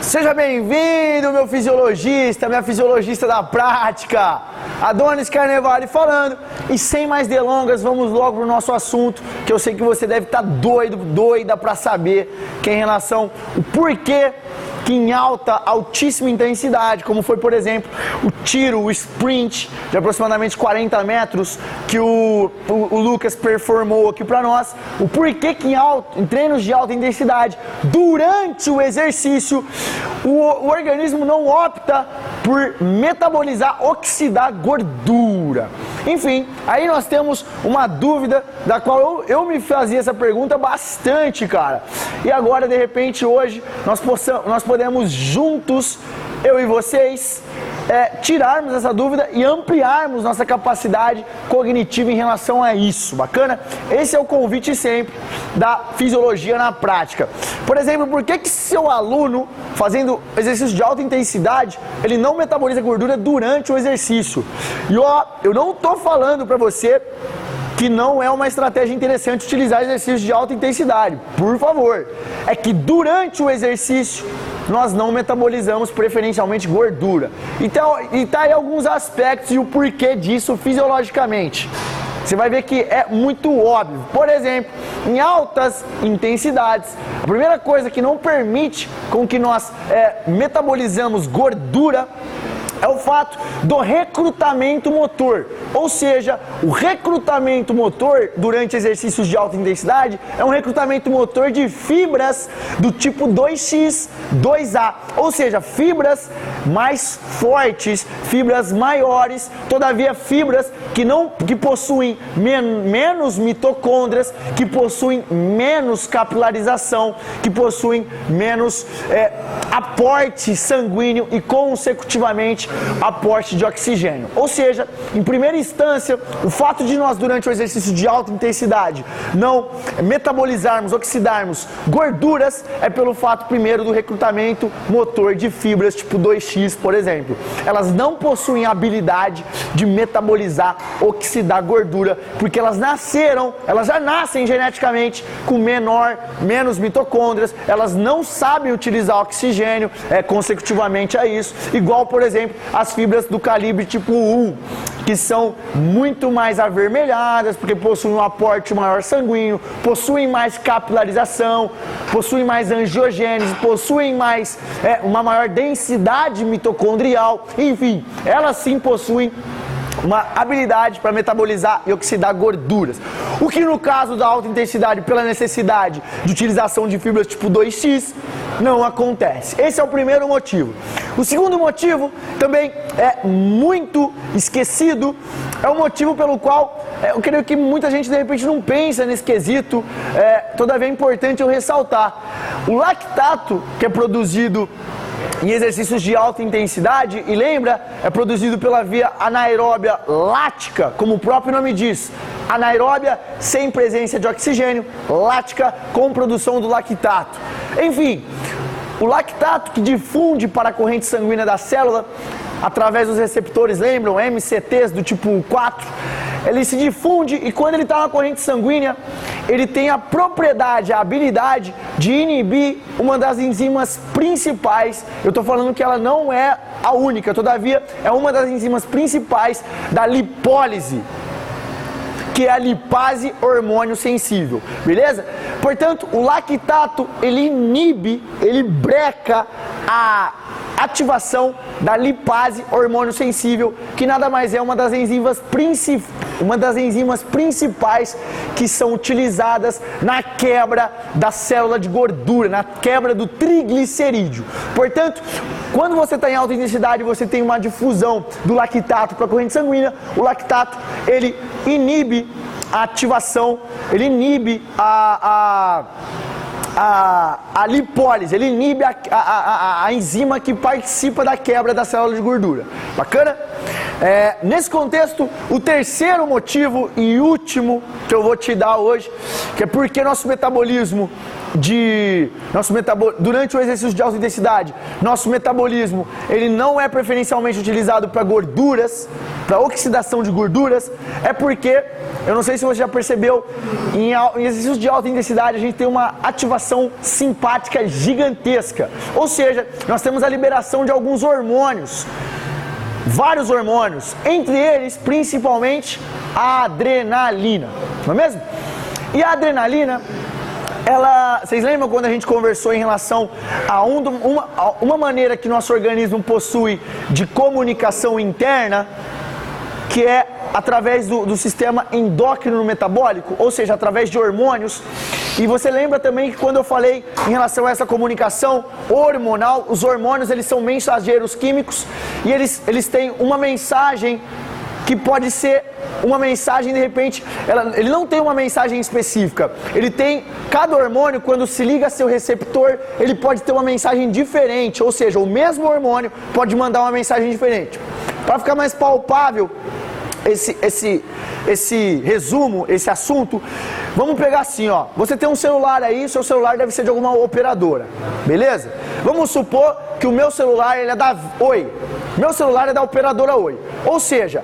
Seja bem-vindo, meu fisiologista, minha fisiologista da prática, Adonis Carnevale falando. E sem mais delongas, vamos logo pro nosso assunto, que eu sei que você deve estar doida para saber, que é em relação ao porquê que em altíssima intensidade, como foi, por exemplo, o tiro, o sprint de aproximadamente 40 metros que o Lucas performou aqui para nós, o porquê que em treinos de alta intensidade, durante o exercício, o organismo não opta por metabolizar, oxidar gordura. Enfim, aí nós temos uma dúvida da qual eu me fazia essa pergunta bastante, cara. E agora, de repente, hoje, nós podemos juntos, eu e vocês, tirarmos essa dúvida e ampliarmos nossa capacidade cognitiva em relação a isso. Bacana? Esse é o convite sempre da fisiologia na prática. Por exemplo, por que seu aluno, fazendo exercício de alta intensidade, ele não metaboliza gordura durante o exercício? E ó, eu não estou falando para você que não é uma estratégia interessante utilizar exercícios de alta intensidade, por favor. É que durante o exercício nós não metabolizamos preferencialmente gordura. Então, e tá aí alguns aspectos e o porquê disso fisiologicamente. Você vai ver que é muito óbvio. Por exemplo, em altas intensidades, a primeira coisa que não permite com que nós metabolizamos gordura é o fato do recrutamento motor. Ou seja, o recrutamento motor durante exercícios de alta intensidade é um recrutamento motor de fibras do tipo 2X, 2A. Ou seja, fibras mais fortes, fibras maiores, todavia fibras que possuem menos mitocôndrias, que possuem menos capilarização, que possuem menos aporte sanguíneo e, consecutivamente, aporte de oxigênio. Ou seja, em primeira instância, o fato de nós, durante o exercício de alta intensidade, não metabolizarmos, oxidarmos gorduras, é pelo fato, primeiro, do recrutamento motor de fibras tipo 2X, por exemplo. Elas não possuem a habilidade de metabolizar, oxidar gordura, porque elas já nascem geneticamente com menos mitocôndrias, elas não sabem utilizar oxigênio consecutivamente a isso, igual, por exemplo, as fibras do calibre tipo 1, que são muito mais avermelhadas, porque possuem um aporte maior sanguíneo, possuem mais capilarização, possuem mais angiogênese, possuem mais uma maior densidade mitocondrial, enfim, elas sim possuem uma habilidade para metabolizar e oxidar gorduras. O que no caso da alta intensidade, pela necessidade de utilização de fibras tipo 2X, não acontece. Esse é o primeiro motivo. O segundo motivo, também é muito esquecido, é o motivo pelo qual eu creio que muita gente de repente não pensa nesse quesito, todavia é importante eu ressaltar. O lactato que é produzido em exercícios de alta intensidade, e lembra, é produzido pela via anaeróbia lática, como o próprio nome diz. Anaeróbia sem presença de oxigênio, lática com produção do lactato. Enfim, o lactato que difunde para a corrente sanguínea da célula, através dos receptores, lembram, MCTs do tipo 4, ele se difunde e quando ele está na corrente sanguínea, ele tem a propriedade, a habilidade de inibir uma das enzimas principais. Eu estou falando que ela não é a única, todavia é uma das enzimas principais da lipólise, que é a lipase hormônio sensível, beleza? Portanto, o lactato, ele inibe, ele breca a ativação da lipase hormônio sensível, que nada mais é uma das enzimas principais que são utilizadas na quebra da célula de gordura, na quebra do triglicerídeo. Portanto, quando você está em alta intensidade, você tem uma difusão do lactato para a corrente sanguínea, o lactato, ele inibe a ativação, ele inibe a lipólise, ele inibe a enzima que participa da quebra da célula de gordura. Bacana? Nesse contexto, o terceiro motivo e último que eu vou te dar hoje, que é porque nosso metabolismo durante o exercício de alta intensidade, nosso metabolismo ele não é preferencialmente utilizado para gorduras, para oxidação de gorduras, é porque, eu não sei se você já percebeu, em exercícios de alta intensidade a gente tem uma ativação simpática gigantesca, ou seja, nós temos a liberação de alguns hormônios, vários hormônios, entre eles principalmente a adrenalina, não é mesmo? E a adrenalina, vocês lembram quando a gente conversou em relação a uma maneira que nosso organismo possui de comunicação interna, que é através do sistema endócrino metabólico, ou seja, através de hormônios. E você lembra também que quando eu falei em relação a essa comunicação hormonal, os hormônios eles são mensageiros químicos e eles têm uma mensagem que pode ser uma mensagem, de repente, ele não tem uma mensagem específica, cada hormônio, quando se liga a seu receptor, ele pode ter uma mensagem diferente, ou seja, o mesmo hormônio pode mandar uma mensagem diferente. Para ficar mais palpável esse resumo, esse assunto, vamos pegar assim, ó, você tem um celular aí, seu celular deve ser de alguma operadora, beleza? Vamos supor que o meu celular ele é da Oi, meu celular é da operadora Oi, ou seja,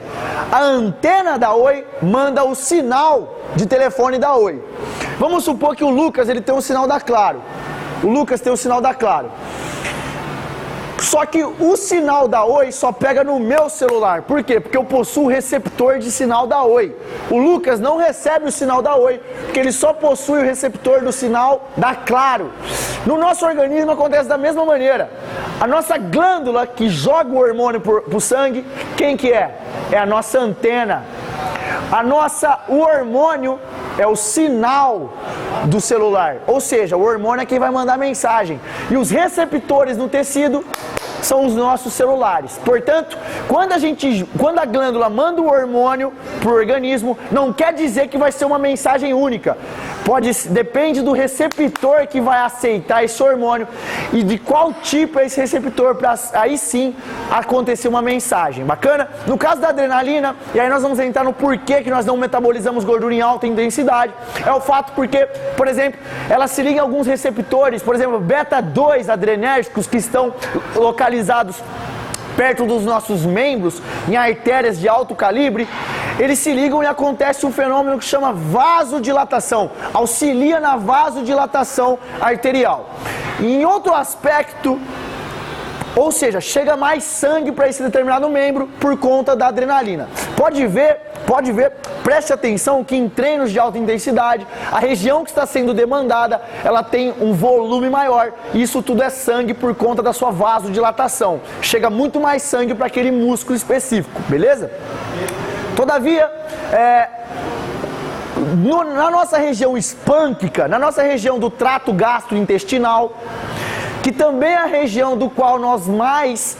a antena da Oi manda o sinal de telefone da Oi. Vamos supor que o Lucas ele tem um sinal da Claro, só que o sinal da Oi só pega no meu celular. Por quê? Porque eu possuo receptor de sinal da Oi. O Lucas não recebe o sinal da Oi, porque ele só possui o receptor do sinal da Claro. No nosso organismo acontece da mesma maneira. A nossa glândula que joga o hormônio pro sangue, quem que é? É a nossa antena. O hormônio é o sinal do celular, ou seja, o hormônio é quem vai mandar mensagem. E os receptores no tecido são os nossos celulares. Portanto, quando a glândula manda o hormônio para o organismo, não quer dizer que vai ser uma mensagem única. Depende do receptor que vai aceitar esse hormônio e de qual tipo é esse receptor, para aí sim acontecer uma mensagem. Bacana? No caso da adrenalina, e aí nós vamos entrar no porquê que nós não metabolizamos gordura em alta intensidade, é o fato porque, por exemplo, ela se liga a alguns receptores, por exemplo, beta-2 adrenérgicos que estão localizados perto dos nossos membros, em artérias de alto calibre, eles se ligam e acontece um fenômeno que chama vasodilatação, auxilia na vasodilatação arterial. E em outro aspecto, ou seja, chega mais sangue para esse determinado membro por conta da adrenalina. Pode ver, preste atenção que em treinos de alta intensidade, a região que está sendo demandada, ela tem um volume maior. Isso tudo é sangue por conta da sua vasodilatação. Chega muito mais sangue para aquele músculo específico, beleza? Todavia, na nossa região espânquica, na nossa região do trato gastrointestinal, que também é a região do qual nós mais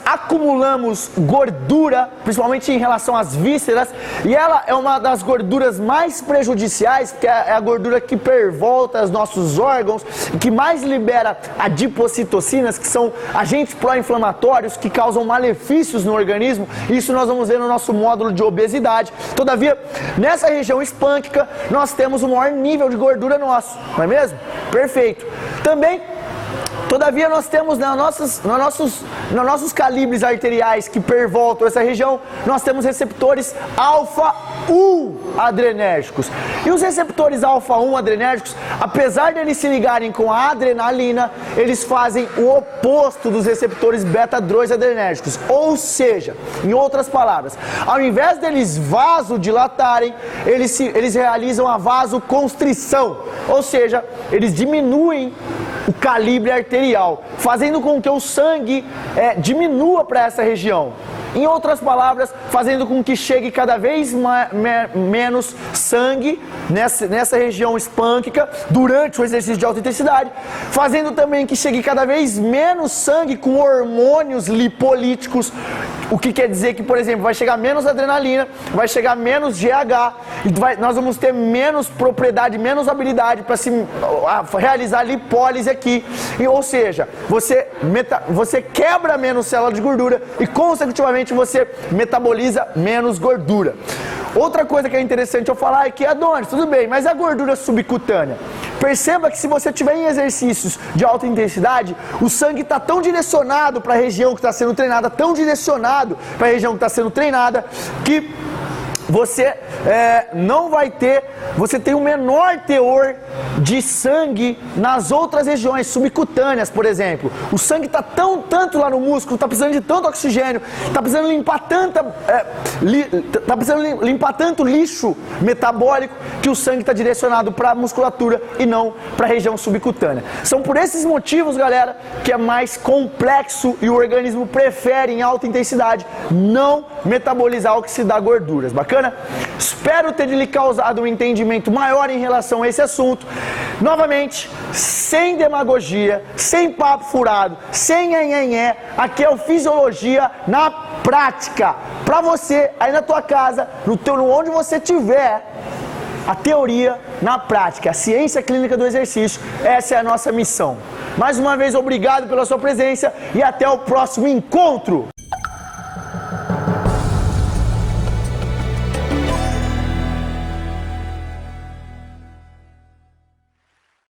acumulamos gordura, principalmente em relação às vísceras, e ela é uma das gorduras mais prejudiciais, que é a gordura que pervolta os nossos órgãos, que mais libera adipocitocinas, que são agentes pró-inflamatórios que causam malefícios no organismo. Isso nós vamos ver no nosso módulo de obesidade. Todavia, nessa região espânquica, nós temos o maior nível de gordura nosso, não é mesmo? Perfeito. Também, todavia, nós temos nos nossos calibres arteriais que pervoltam essa região, nós temos receptores alfa-1 adrenérgicos. E os receptores alfa-1 adrenérgicos, apesar de eles se ligarem com a adrenalina, eles fazem o oposto dos receptores beta-2 adrenérgicos. Ou seja, em outras palavras, ao invés deles vasodilatarem, eles realizam a vasoconstrição. Ou seja, eles diminuem o calibre arterial, fazendo com que o sangue diminua para essa região. Em outras palavras, fazendo com que chegue cada vez menos sangue nessa região espânquica durante o exercício de alta intensidade, fazendo também que chegue cada vez menos sangue com hormônios lipolíticos, o que quer dizer que, por exemplo, vai chegar menos adrenalina, vai chegar menos GH, e nós vamos ter menos propriedade, menos habilidade para realizar lipólise aqui, ou seja, você quebra menos célula de gordura e consecutivamente você metaboliza menos gordura. Outra coisa que é interessante eu falar é que, Adonis, tudo bem, mas a gordura subcutânea? Perceba que se você tiver em exercícios de alta intensidade, o sangue está tão direcionado para a região que está sendo treinada, que você não vai ter, você tem um menor teor de sangue nas outras regiões subcutâneas, por exemplo. O sangue está tanto lá no músculo, está precisando de tanto oxigênio, está precisando limpar tanto lixo metabólico, que o sangue está direcionado para a musculatura e não para a região subcutânea. São por esses motivos, galera, que é mais complexo e o organismo prefere em alta intensidade não metabolizar, oxidar gorduras. Bacana? Espero ter lhe causado um entendimento maior em relação a esse assunto. Novamente, sem demagogia, sem papo furado, sem nhenhenhé, aqui é o Fisiologia na prática. Para você, aí na tua casa, onde você estiver, a teoria na prática, a ciência clínica do exercício, essa é a nossa missão. Mais uma vez, obrigado pela sua presença e até o próximo encontro!